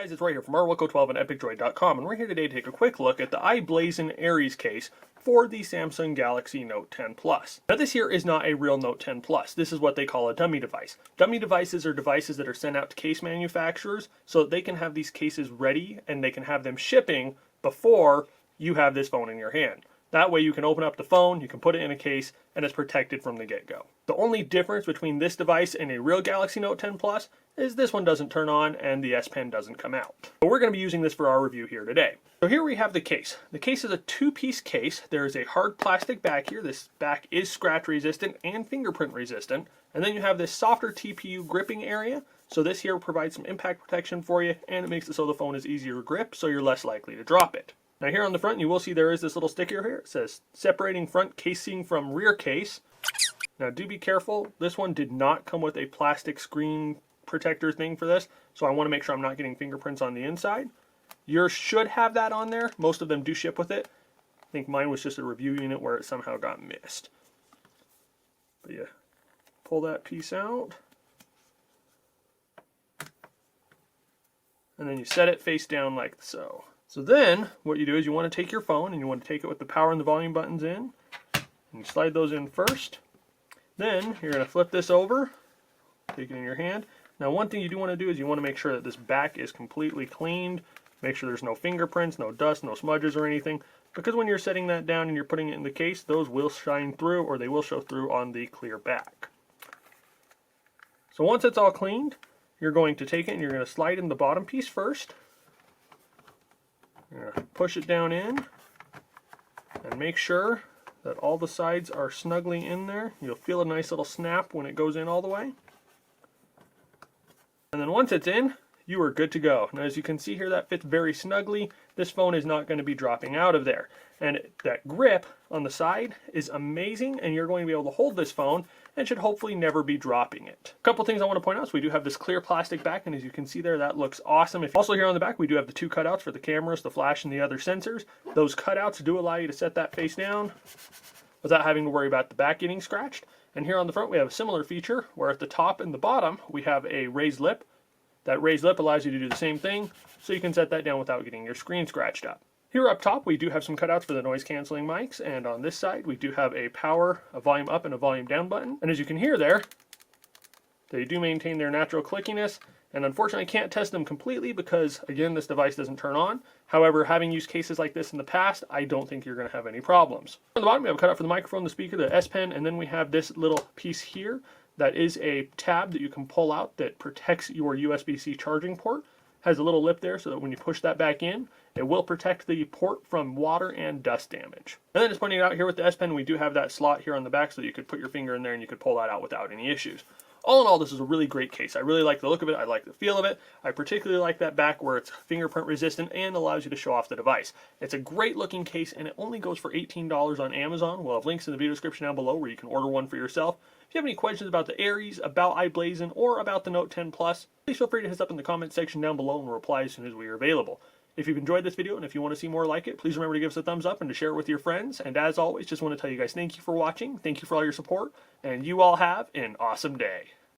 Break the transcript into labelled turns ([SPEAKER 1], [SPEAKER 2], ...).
[SPEAKER 1] guys, it's Ray here from rwilco12 and epicdroid.com, and we're here today to take a quick look at the i-Blason Aries case for the Samsung Galaxy Note 10 Plus. Now this here is not a real Note 10 Plus. This is what they call a dummy device. Dummy devices are devices that are sent out to case manufacturers so that they can have these cases ready and they can have them shipping before you have this phone in your hand. That way you can open up the phone, you can put it in a case, and it's protected from the get-go. The only difference between this device and a real Galaxy Note 10 Plus is this one doesn't turn on and the S Pen doesn't come out. But we're going to be using this for our review here today. So here we have the case. The case is a two-piece case. There is a hard plastic back here. This back is scratch resistant and fingerprint resistant. And then you have this softer TPU gripping area. So this here provides some impact protection for you, and it makes it so the phone is easier to grip, so you're less likely to drop it. Now here on the front you will see there is this little sticker here. It says separating front casing from rear case. Now do be careful, this one did not come with a plastic screen protector thing for this, so I want to make sure I'm not getting fingerprints on the inside. Yours should have that on there. Most of them do ship with it. I think mine was just a review unit where it somehow got missed. But yeah, pull that piece out. And then you set it face down like so. So then, what you do is you want to take your phone and you want to take it with the power and the volume buttons in. And you slide those in first. Then, you're going to flip this over. Take it in your hand. Now one thing you do want to do is you want to make sure that this back is completely cleaned. Make sure there's no fingerprints, no dust, no smudges or anything. Because when you're setting that down and you're putting it in the case, those will shine through or they will show through on the clear back. So once it's all cleaned, you're going to take it and you're going to slide in the bottom piece first. You're going to push it down in and make sure that all the sides are snugly in there. You'll feel a nice little snap when it goes in all the way. And then once it's in, you are good to go. Now as you can see here, that fits very snugly. This phone is not going to be dropping out of there. And that grip on the side is amazing, and you're going to be able to hold this phone and should hopefully never be dropping it. A couple things I want to point out. So we do have this clear plastic back, and as you can see there, that looks awesome. Also here on the back, we do have the two cutouts for the cameras, the flash, and the other sensors. Those cutouts do allow you to set that face down without having to worry about the back getting scratched. And here on the front, we have a similar feature where at the top and the bottom, we have a raised lip. That raised lip allows you to do the same thing, so you can set that down without getting your screen scratched up. Here up top, we do have some cutouts for the noise canceling mics, and on this side, we do have a power, a volume up, and a volume down button. And as you can hear there, they do maintain their natural clickiness, and unfortunately I can't test them completely because, again, this device doesn't turn on. However, having used cases like this in the past, I don't think you're going to have any problems. On the bottom, we have a cutout for the microphone, the speaker, the S Pen, and then we have this little piece here that is a tab that you can pull out that protects your USB-C charging port. Has a little lip there so that when you push that back in, it will protect the port from water and dust damage. And then just pointing out here with the S Pen, we do have that slot here on the back so that you could put your finger in there and you could pull that out without any issues. All in all, this is a really great case. I really like the look of it. I like the feel of it. I particularly like that back where it's fingerprint resistant and allows you to show off the device. It's a great looking case, and it only goes for $18 on Amazon. We'll have links in the video description down below where you can order one for yourself. If you have any questions about the Aries, about i-Blason, or about the Note 10 Plus, please feel free to hit us up in the comment section down below and we'll reply as soon as we are available. If you've enjoyed this video and if you want to see more like it, please remember to give us a thumbs up and to share it with your friends. And as always, just want to tell you guys thank you for watching, thank you for all your support, and you all have an awesome day.